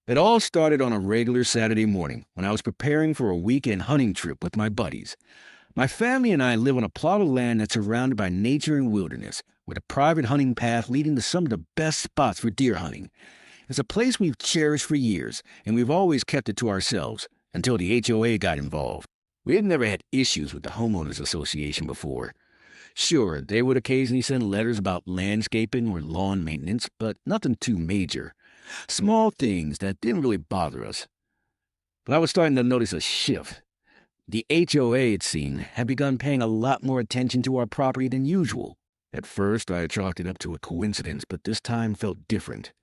It all started on a regular Saturday morning when I was preparing for a weekend hunting trip with my buddies. My family and I live on a plot of land that's surrounded by nature and wilderness, with a private hunting path leading to some of the best spots for deer hunting. It's a place we've cherished for years, and we've always kept it to ourselves, until the HOA got involved. We had never had issues with the homeowners association before. Sure, they would occasionally send letters about landscaping or lawn maintenance, but nothing too major. Small things that didn't really bother us. But I was starting to notice a shift. The HOA, it seemed, had begun paying a lot more attention to our property than usual. At first, I chalked it up to a coincidence, but this time felt different.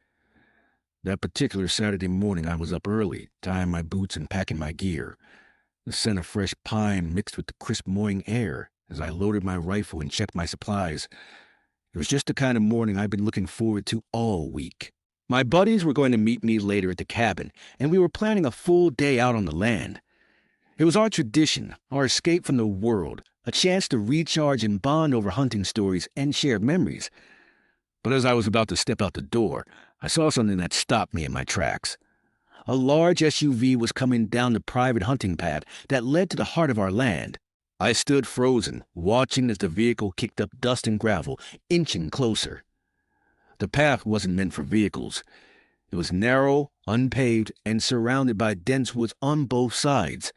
That particular Saturday morning, I was up early, tying my boots and packing my gear. The scent of fresh pine mixed with the crisp morning air as I loaded my rifle and checked my supplies. It was just the kind of morning I'd been looking forward to all week. My buddies were going to meet me later at the cabin, and we were planning a full day out on the land. It was our tradition, our escape from the world, a chance to recharge and bond over hunting stories and shared memories. But as I was about to step out the door, I saw something that stopped me in my tracks. A large SUV was coming down the private hunting path that led to the heart of our land. I stood frozen, watching as the vehicle kicked up dust and gravel, inching closer. The path wasn't meant for vehicles. It was narrow, unpaved, and surrounded by dense woods on both sides.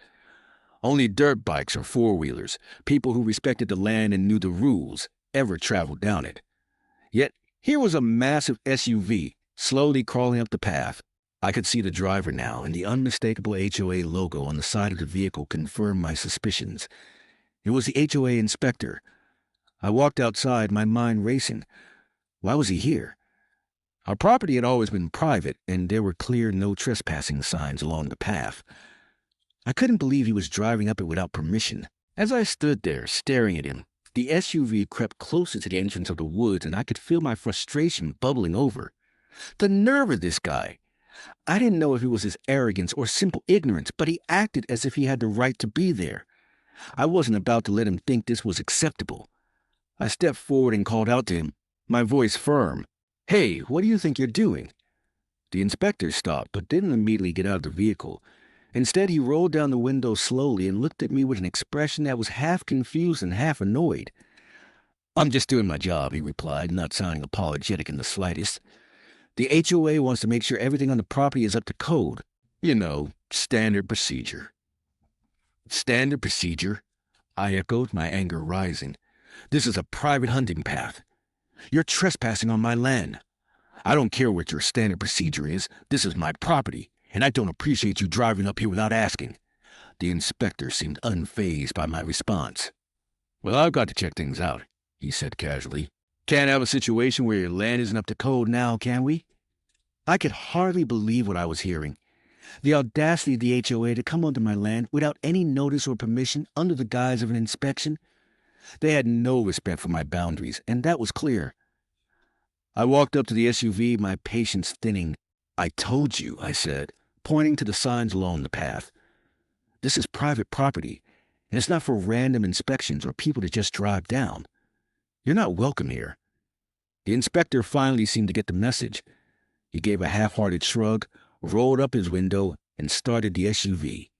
Only dirt bikes or four-wheelers, people who respected the land and knew the rules, ever traveled down it. Yet here was a massive SUV, slowly crawling up the path. I could see the driver now, and the unmistakable HOA logo on the side of the vehicle confirmed my suspicions. It was the HOA inspector. I walked outside, my mind racing. Why was he here? Our property had always been private, and there were clear no trespassing signs along the path. I couldn't believe he was driving up it without permission. As I stood there, staring at him, the SUV crept closer to the entrance of the woods, and I could feel my frustration bubbling over. The nerve of this guy! I didn't know if it was his arrogance or simple ignorance, but he acted as if he had the right to be there. I wasn't about to let him think this was acceptable. I stepped forward and called out to him, my voice firm. "Hey, what do you think you're doing?" The inspector stopped, but didn't immediately get out of the vehicle. Instead, he rolled down the window slowly and looked at me with an expression that was half confused and half annoyed. "I'm just doing my job," he replied, not sounding apologetic in the slightest. "The HOA wants to make sure everything on the property is up to code. You know, standard procedure." "Standard procedure?" I echoed, my anger rising. "This is a private hunting path. You're trespassing on my land. I don't care what your standard procedure is. This is my property, and I don't appreciate you driving up here without asking." The inspector seemed unfazed by my response. "Well, I've got to check things out," he said casually. "Can't have a situation where your land isn't up to code now, can we?" I could hardly believe what I was hearing. The audacity of the HOA to come onto my land without any notice or permission under the guise of an inspection. They had no respect for my boundaries, and that was clear. I walked up to the SUV, my patience thinning. "I told you," I said, pointing to the signs along the path. "This is private property, and it's not for random inspections or people to just drive down. You're not welcome here." The inspector finally seemed to get the message. He gave a half-hearted shrug, rolled up his window, and started the SUV.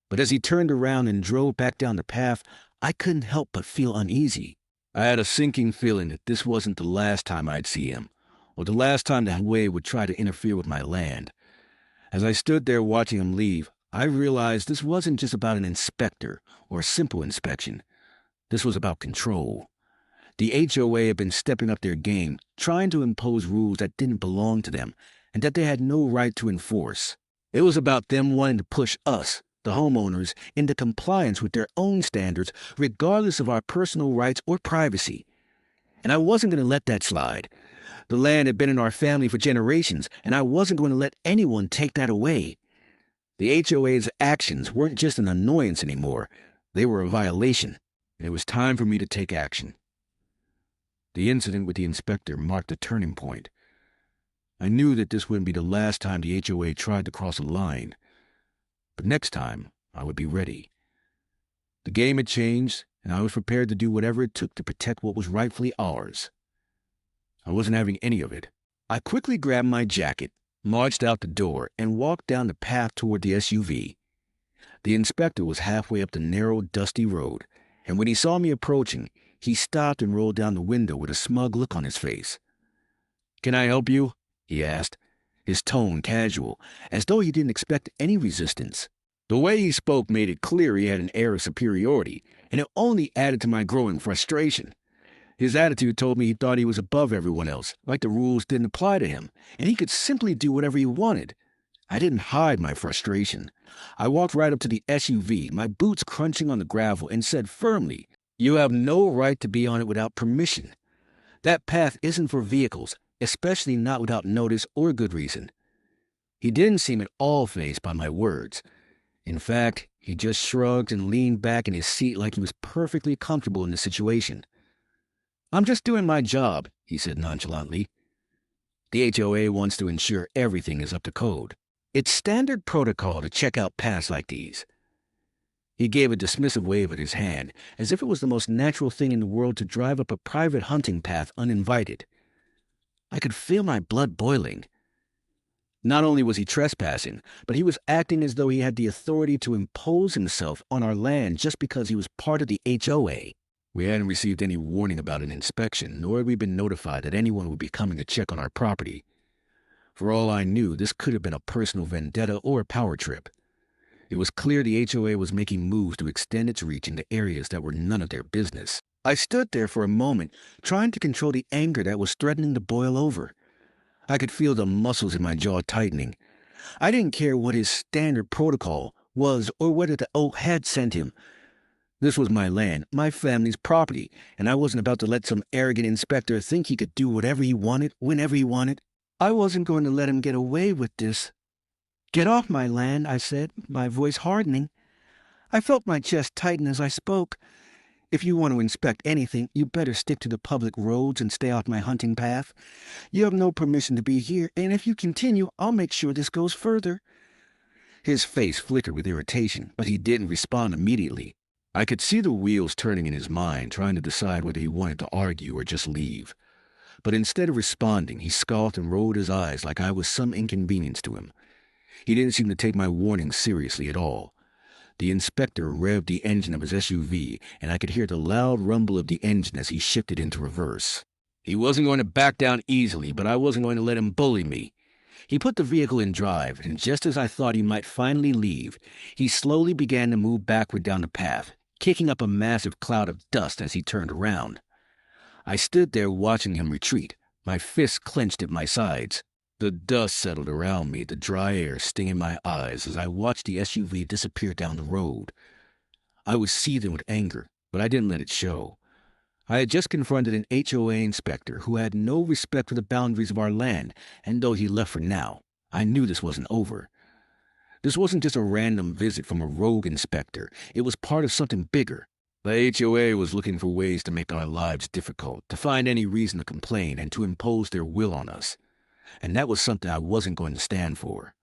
But as he turned around and drove back down the path, I couldn't help but feel uneasy. I had a sinking feeling that this wasn't the last time I'd see him, or the last time the HOA would try to interfere with my land. As I stood there watching him leave, I realized this wasn't just about an inspector or a simple inspection. This was about control. The HOA had been stepping up their game, trying to impose rules that didn't belong to them and that they had no right to enforce. It was about them wanting to push us, the homeowners, into compliance with their own standards, regardless of our personal rights or privacy. And I wasn't going to let that slide. The land had been in our family for generations, and I wasn't going to let anyone take that away. The HOA's actions weren't just an annoyance anymore. They were a violation, and it was time for me to take action. The incident with the inspector marked a turning point. I knew that this wouldn't be the last time the HOA tried to cross a line. But next time, I would be ready. The game had changed, and I was prepared to do whatever it took to protect what was rightfully ours. I wasn't having any of it. I quickly grabbed my jacket, marched out the door, and walked down the path toward the SUV. The inspector was halfway up the narrow, dusty road, and when he saw me approaching, he stopped and rolled down the window with a smug look on his face. "Can I help you?" he asked, his tone casual, as though he didn't expect any resistance. The way he spoke made it clear he had an air of superiority, and it only added to my growing frustration. His attitude told me he thought he was above everyone else, like the rules didn't apply to him, and he could simply do whatever he wanted. I didn't hide my frustration. I walked right up to the SUV, my boots crunching on the gravel, and said firmly, "You have no right to be on it without permission. That path isn't for vehicles, especially not without notice or good reason." He didn't seem at all fazed by my words. In fact, he just shrugged and leaned back in his seat like he was perfectly comfortable in the situation. "I'm just doing my job," he said nonchalantly. "The HOA wants to ensure everything is up to code. It's standard protocol to check out paths like these." He gave a dismissive wave at his hand, as if it was the most natural thing in the world to drive up a private hunting path uninvited. I could feel my blood boiling. Not only was he trespassing, but he was acting as though he had the authority to impose himself on our land just because he was part of the HOA. We hadn't received any warning about an inspection, nor had we been notified that anyone would be coming to check on our property. For all I knew, this could have been a personal vendetta or a power trip. It was clear the HOA was making moves to extend its reach into areas that were none of their business. I stood there for a moment, trying to control the anger that was threatening to boil over. I could feel the muscles in my jaw tightening. I didn't care what his standard protocol was or whether the oath had sent him. This was my land, my family's property, and I wasn't about to let some arrogant inspector think he could do whatever he wanted, whenever he wanted. I wasn't going to let him get away with this. "Get off my land," I said, my voice hardening. I felt my chest tighten as I spoke. "If you want to inspect anything, you better stick to the public roads and stay off my hunting path. You have no permission to be here, and if you continue, I'll make sure this goes further." His face flickered with irritation, but he didn't respond immediately. I could see the wheels turning in his mind, trying to decide whether he wanted to argue or just leave. But instead of responding, he scoffed and rolled his eyes like I was some inconvenience to him. He didn't seem to take my warning seriously at all. The inspector revved the engine of his SUV, and I could hear the loud rumble of the engine as he shifted into reverse. He wasn't going to back down easily, but I wasn't going to let him bully me. He put the vehicle in drive, and just as I thought he might finally leave, he slowly began to move backward down the path, kicking up a massive cloud of dust as he turned around. I stood there watching him retreat, my fists clenched at my sides. The dust settled around me, the dry air stinging my eyes as I watched the SUV disappear down the road. I was seething with anger, but I didn't let it show. I had just confronted an HOA inspector who had no respect for the boundaries of our land, and though he left for now, I knew this wasn't over. This wasn't just a random visit from a rogue inspector. It was part of something bigger. The HOA was looking for ways to make our lives difficult, to find any reason to complain, and to impose their will on us. And that was something I wasn't going to stand for.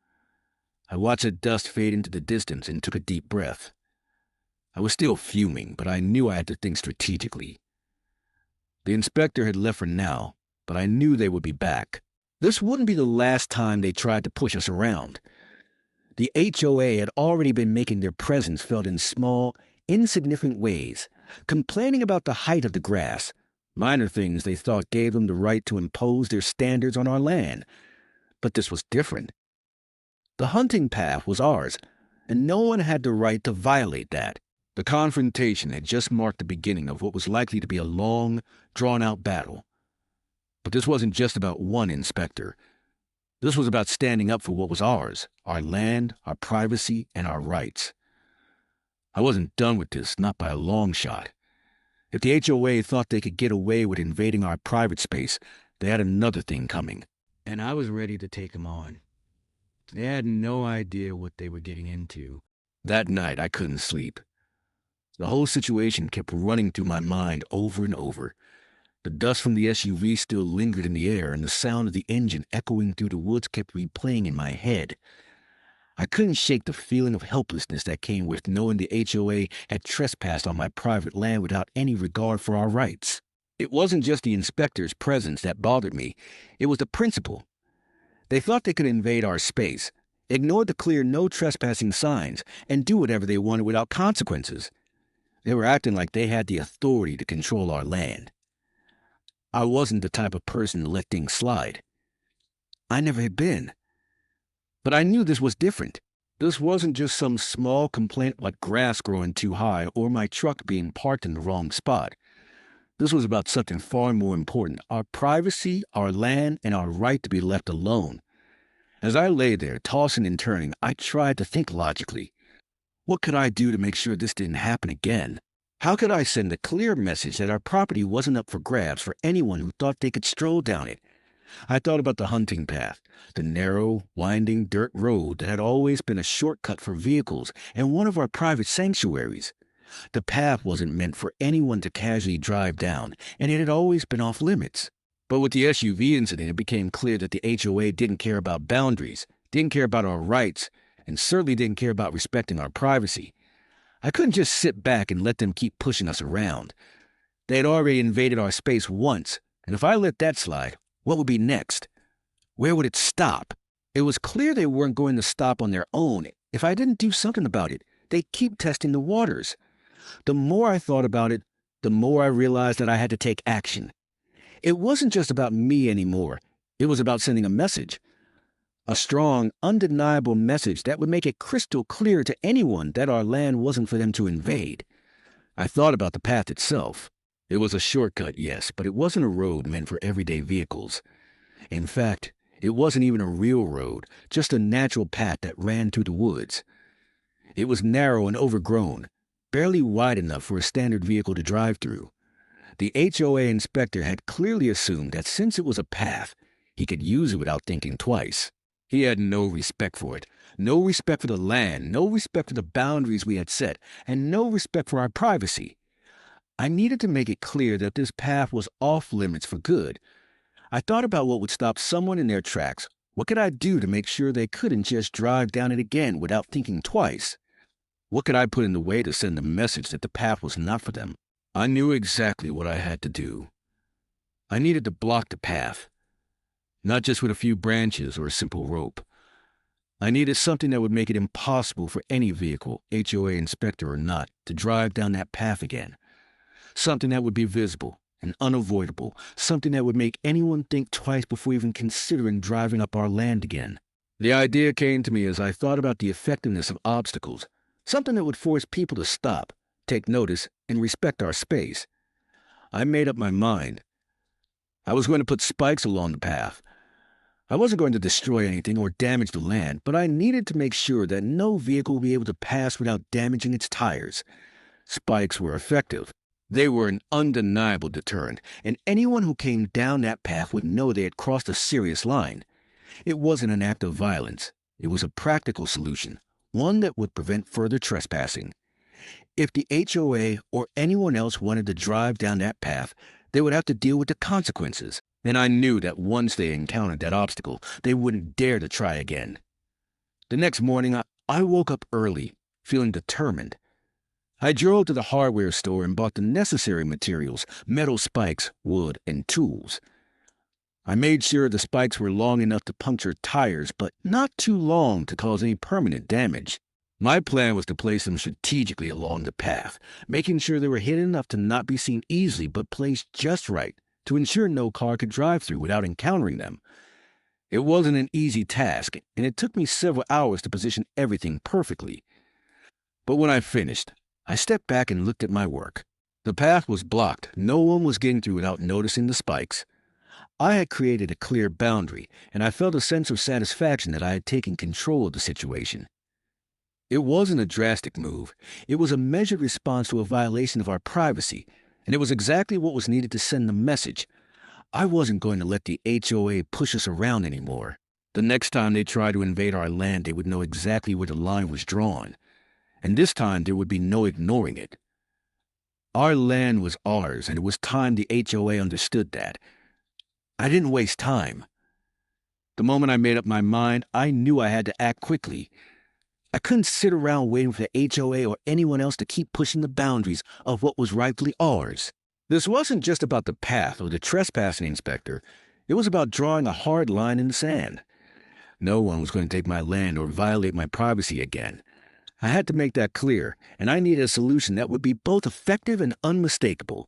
I watched the dust fade into the distance and took a deep breath. I was still fuming, but I knew I had to think strategically. The inspector had left for now, but I knew they would be back. This wouldn't be the last time they tried to push us around. The HOA had already been making their presence felt in small, insignificant ways, complaining about the height of the grass, minor things they thought gave them the right to impose their standards on our land. But this was different. The hunting path was ours, and no one had the right to violate that. The confrontation had just marked the beginning of what was likely to be a long, drawn-out battle. But this wasn't just about one inspector. This was about standing up for what was ours, our land, our privacy, and our rights. I wasn't done with this, not by a long shot. If the HOA thought they could get away with invading our private space, they had another thing coming. And I was ready to take them on. They had no idea what they were getting into. That night, I couldn't sleep. The whole situation kept running through my mind over and over. The dust from the SUV still lingered in the air, and the sound of the engine echoing through the woods kept replaying in my head. I couldn't shake the feeling of helplessness that came with knowing the HOA had trespassed on my private land without any regard for our rights. It wasn't just the inspector's presence that bothered me. It was the principle. They thought they could invade our space, ignore the clear no trespassing signs, and do whatever they wanted without consequences. They were acting like they had the authority to control our land. I wasn't the type of person to let things slide. I never had been. But I knew this was different. This wasn't just some small complaint like grass growing too high or my truck being parked in the wrong spot. This was about something far more important: our privacy, our land, and our right to be left alone. As I lay there, tossing and turning, I tried to think logically. What could I do to make sure this didn't happen again? How could I send a clear message that our property wasn't up for grabs for anyone who thought they could stroll down it? I thought about the hunting path, the narrow, winding dirt road that had always been a shortcut for vehicles and one of our private sanctuaries. The path wasn't meant for anyone to casually drive down, and it had always been off limits. But with the SUV incident, it became clear that the HOA didn't care about boundaries, didn't care about our rights, and certainly didn't care about respecting our privacy. I couldn't just sit back and let them keep pushing us around. They had already invaded our space once, and if I let that slide, what would be next? Where would it stop? It was clear they weren't going to stop on their own. If I didn't do something about it, they'd keep testing the waters. The more I thought about it, the more I realized that I had to take action. It wasn't just about me anymore. It was about sending a message. A strong, undeniable message that would make it crystal clear to anyone that our land wasn't for them to invade. I thought about the path itself. It was a shortcut, yes, but it wasn't a road meant for everyday vehicles. In fact, it wasn't even a real road, just a natural path that ran through the woods. It was narrow and overgrown, barely wide enough for a standard vehicle to drive through. The HOA inspector had clearly assumed that since it was a path, he could use it without thinking twice. He had no respect for it, no respect for the land, no respect for the boundaries we had set, and no respect for our privacy. I needed to make it clear that this path was off limits for good. I thought about what would stop someone in their tracks. What could I do to make sure they couldn't just drive down it again without thinking twice? What could I put in the way to send the message that the path was not for them? I knew exactly what I had to do. I needed to block the path, not just with a few branches or a simple rope. I needed something that would make it impossible for any vehicle, HOA inspector or not, to drive down that path again. Something that would be visible and unavoidable, something that would make anyone think twice before even considering driving up our land again. The idea came to me as I thought about the effectiveness of obstacles, something that would force people to stop, take notice, and respect our space. I made up my mind. I was going to put spikes along the path. I wasn't going to destroy anything or damage the land, but I needed to make sure that no vehicle would be able to pass without damaging its tires. Spikes were effective. They were an undeniable deterrent, and anyone who came down that path would know they had crossed a serious line. It wasn't an act of violence. It was a practical solution, one that would prevent further trespassing. If the HOA or anyone else wanted to drive down that path, they would have to deal with the consequences, and I knew that once they encountered that obstacle, they wouldn't dare to try again. The next morning, I woke up early, feeling determined. I drove to the hardware store and bought the necessary materials: metal spikes, wood, and tools. I made sure the spikes were long enough to puncture tires, but not too long to cause any permanent damage. My plan was to place them strategically along the path, making sure they were hidden enough to not be seen easily, but placed just right to ensure no car could drive through without encountering them. It wasn't an easy task, and it took me several hours to position everything perfectly. But when I finished, I stepped back and looked at my work. The path was blocked. No one was getting through without noticing the spikes. I had created a clear boundary, and I felt a sense of satisfaction that I had taken control of the situation. It wasn't a drastic move. It was a measured response to a violation of our privacy, and it was exactly what was needed to send the message. I wasn't going to let the HOA push us around anymore. The next time they tried to invade our land, they would know exactly where the line was drawn. And this time there would be no ignoring it. Our land was ours, and it was time the HOA understood that. I didn't waste time. The moment I made up my mind, I knew I had to act quickly. I couldn't sit around waiting for the HOA or anyone else to keep pushing the boundaries of what was rightfully ours. This wasn't just about the path or the trespassing inspector. It was about drawing a hard line in the sand. No one was going to take my land or violate my privacy again. I had to make that clear, and I needed a solution that would be both effective and unmistakable.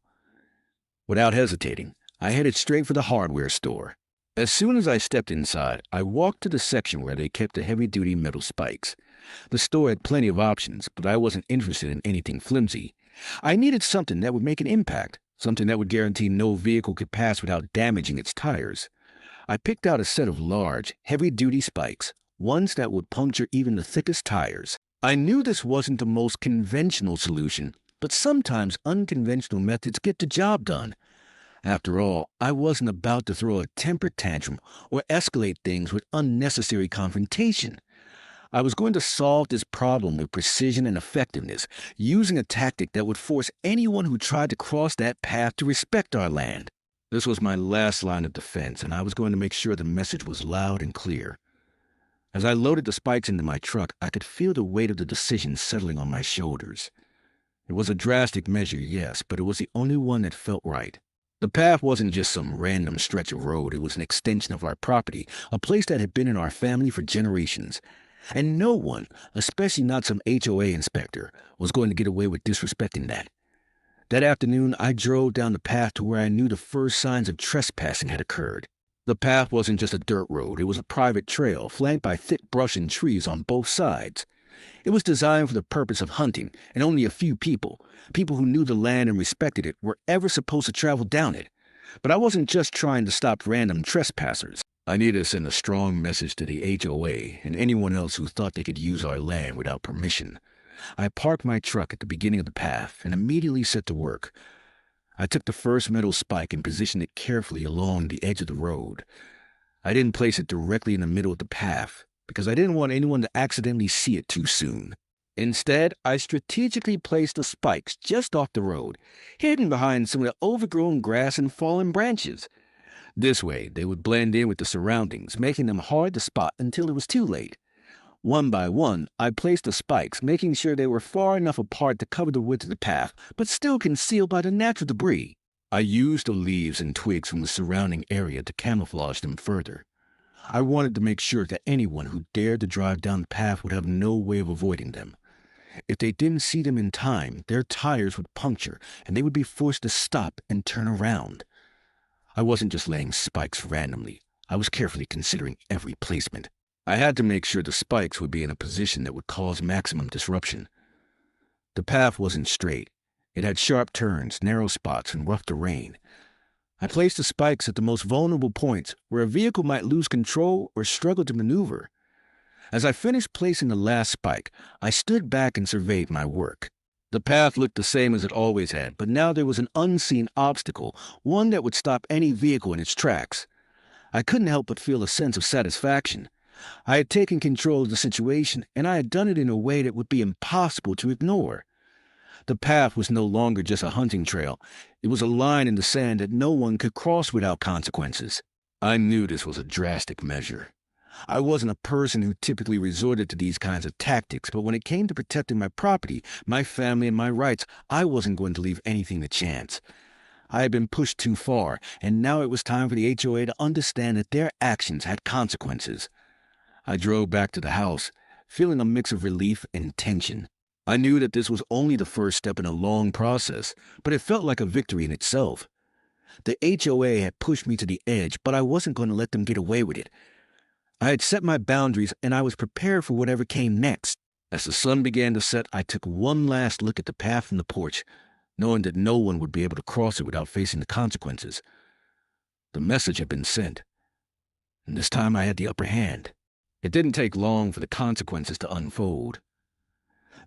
Without hesitating, I headed straight for the hardware store. As soon as I stepped inside, I walked to the section where they kept the heavy-duty metal spikes. The store had plenty of options, but I wasn't interested in anything flimsy. I needed something that would make an impact, something that would guarantee no vehicle could pass without damaging its tires. I picked out a set of large, heavy-duty spikes, ones that would puncture even the thickest tires. I knew this wasn't the most conventional solution, but sometimes unconventional methods get the job done. After all, I wasn't about to throw a temper tantrum or escalate things with unnecessary confrontation. I was going to solve this problem with precision and effectiveness, using a tactic that would force anyone who tried to cross that path to respect our land. This was my last line of defense, and I was going to make sure the message was loud and clear. As I loaded the spikes into my truck, I could feel the weight of the decision settling on my shoulders. It was a drastic measure, yes, but it was the only one that felt right. The path wasn't just some random stretch of road. It was an extension of our property, a place that had been in our family for generations. And no one, especially not some HOA inspector, was going to get away with disrespecting that. That afternoon, I drove down the path to where I knew the first signs of trespassing had occurred. The path wasn't just a dirt road. It was a private trail, flanked by thick brush and trees on both sides. It was designed for the purpose of hunting, and only a few people who knew the land and respected it, were ever supposed to travel down it. But I wasn't just trying to stop random trespassers. I needed to send a strong message to the HOA and anyone else who thought they could use our land without permission. I parked my truck at the beginning of the path and immediately set to work. I took the first metal spike and positioned it carefully along the edge of the road. I didn't place it directly in the middle of the path, because I didn't want anyone to accidentally see it too soon. Instead, I strategically placed the spikes just off the road, hidden behind some of the overgrown grass and fallen branches. This way, they would blend in with the surroundings, making them hard to spot until it was too late. One by one, I placed the spikes, making sure they were far enough apart to cover the width of the path, but still concealed by the natural debris. I used the leaves and twigs from the surrounding area to camouflage them further. I wanted to make sure that anyone who dared to drive down the path would have no way of avoiding them. If they didn't see them in time, their tires would puncture, and they would be forced to stop and turn around. I wasn't just laying spikes randomly. I was carefully considering every placement. I had to make sure the spikes would be in a position that would cause maximum disruption. The path wasn't straight. It had sharp turns, narrow spots, and rough terrain. I placed the spikes at the most vulnerable points where a vehicle might lose control or struggle to maneuver. As I finished placing the last spike, I stood back and surveyed my work. The path looked the same as it always had, but now there was an unseen obstacle, one that would stop any vehicle in its tracks. I couldn't help but feel a sense of satisfaction. I had taken control of the situation, and I had done it in a way that would be impossible to ignore. The path was no longer just a hunting trail. It was a line in the sand that no one could cross without consequences. I knew this was a drastic measure. I wasn't a person who typically resorted to these kinds of tactics, but when it came to protecting my property, my family, and my rights, I wasn't going to leave anything to chance. I had been pushed too far, and now it was time for the HOA to understand that their actions had consequences. I drove back to the house, feeling a mix of relief and tension. I knew that this was only the first step in a long process, but it felt like a victory in itself. The HOA had pushed me to the edge, but I wasn't going to let them get away with it. I had set my boundaries, and I was prepared for whatever came next. As the sun began to set, I took one last look at the path from the porch, knowing that no one would be able to cross it without facing the consequences. The message had been sent, and this time I had the upper hand. It didn't take long for the consequences to unfold.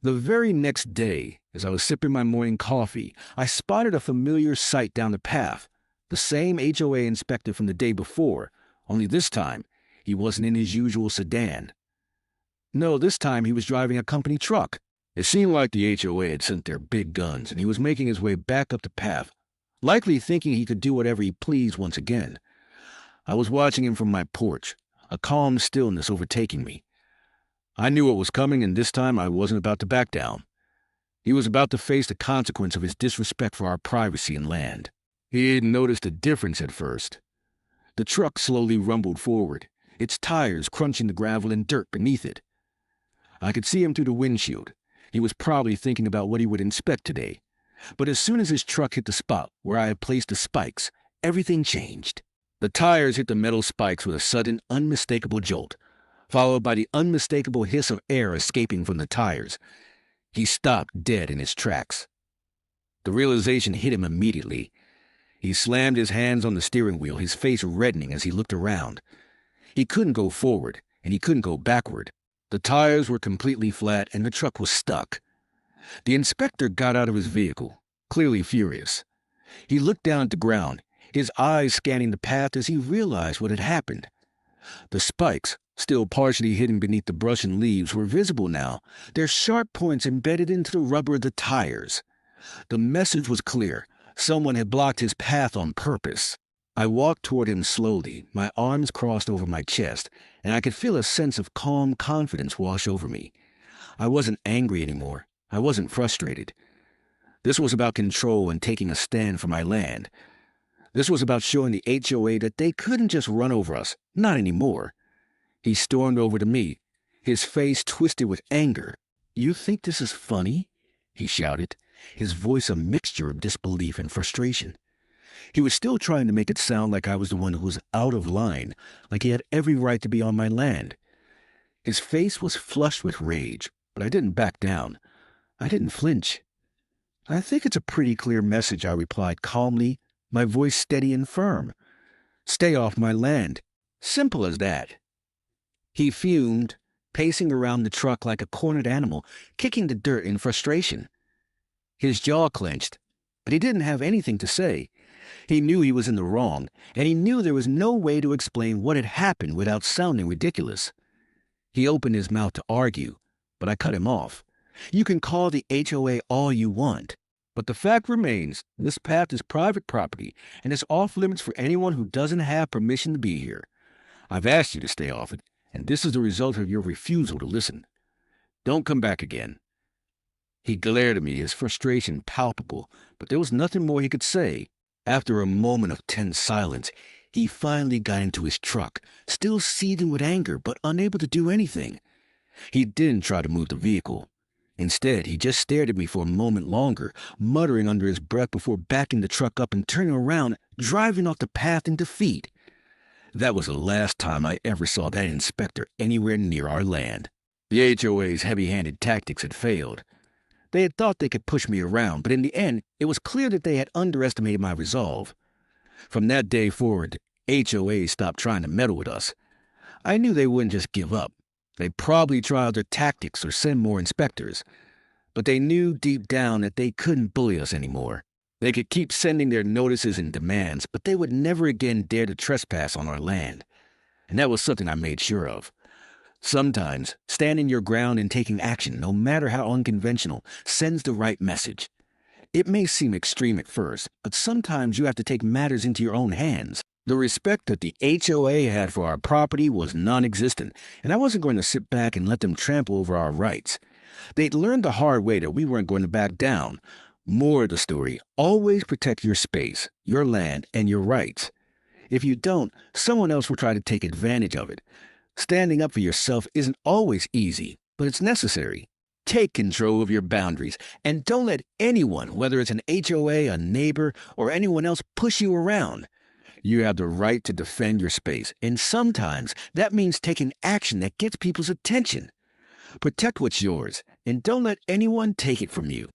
The very next day, as I was sipping my morning coffee, I spotted a familiar sight down the path. The same HOA inspector from the day before, only this time, he wasn't in his usual sedan. No, this time he was driving a company truck. It seemed like the HOA had sent their big guns, and he was making his way back up the path, likely thinking he could do whatever he pleased once again. I was watching him from my porch, a calm stillness overtaking me. I knew what was coming, and this time I wasn't about to back down. He was about to face the consequence of his disrespect for our privacy and land. He hadn't noticed a difference at first. The truck slowly rumbled forward. its tires crunching the gravel and dirt beneath it. I could see him through the windshield. He was probably thinking about what he would inspect today. But as soon as his truck hit the spot where I had placed the spikes, everything changed. The tires hit the metal spikes with a sudden, unmistakable jolt, followed by the unmistakable hiss of air escaping from the tires. He stopped dead in his tracks. The realization hit him immediately. He slammed his hands on the steering wheel, his face reddening as he looked around. He couldn't go forward, and he couldn't go backward. The tires were completely flat, and the truck was stuck. The inspector got out of his vehicle, clearly furious. He looked down at the ground, his eyes scanning the path as he realized what had happened. The spikes, still partially hidden beneath the brush and leaves, were visible now, their sharp points embedded into the rubber of the tires. The message was clear. Someone had blocked his path on purpose. I walked toward him slowly, my arms crossed over my chest, and I could feel a sense of calm confidence wash over me. I wasn't angry anymore. I wasn't frustrated. This was about control and taking a stand for my land. This was about showing the HOA that they couldn't just run over us, not anymore. He stormed over to me, his face twisted with anger. "You think this is funny?" he shouted, his voice a mixture of disbelief and frustration. He was still trying to make it sound like I was the one who was out of line, like he had every right to be on my land. His face was flushed with rage, but I didn't back down. I didn't flinch. "I think it's a pretty clear message," I replied calmly, my voice steady and firm. "Stay off my land. Simple as that." He fumed, pacing around the truck like a cornered animal, kicking the dirt in frustration. His jaw clenched, but he didn't have anything to say. He knew he was in the wrong, and he knew there was no way to explain what had happened without sounding ridiculous. He opened his mouth to argue, but I cut him off. "You can call the HOA all you want, but the fact remains this path is private property and is off limits for anyone who doesn't have permission to be here. I've asked you to stay off it, and this is the result of your refusal to listen. Don't come back again." He glared at me, his frustration palpable, but there was nothing more he could say. After a moment of tense silence, he finally got into his truck, still seething with anger but unable to do anything. He didn't try to move the vehicle. Instead, he just stared at me for a moment longer, muttering under his breath before backing the truck up and turning around, driving off the path in defeat. That was the last time I ever saw that inspector anywhere near our land. The HOA's heavy-handed tactics had failed. They had thought they could push me around, but in the end, it was clear that they had underestimated my resolve. From that day forward, HOA stopped trying to meddle with us. I knew they wouldn't just give up. They'd probably try other tactics or send more inspectors. But they knew deep down that they couldn't bully us anymore. They could keep sending their notices and demands, but they would never again dare to trespass on our land. And that was something I made sure of. Sometimes, standing your ground and taking action, no matter how unconventional, sends the right message. It may seem extreme at first, but sometimes you have to take matters into your own hands. The respect that the HOA had for our property was non-existent, and I wasn't going to sit back and let them trample over our rights. They'd learned the hard way that we weren't going to back down. More of the story, always protect your space, your land, and your rights. If you don't, someone else will try to take advantage of it. Standing up for yourself isn't always easy, but it's necessary. Take control of your boundaries, and don't let anyone, whether it's an HOA, a neighbor, or anyone else, push you around. You have the right to defend your space, and sometimes that means taking action that gets people's attention. Protect what's yours, and don't let anyone take it from you.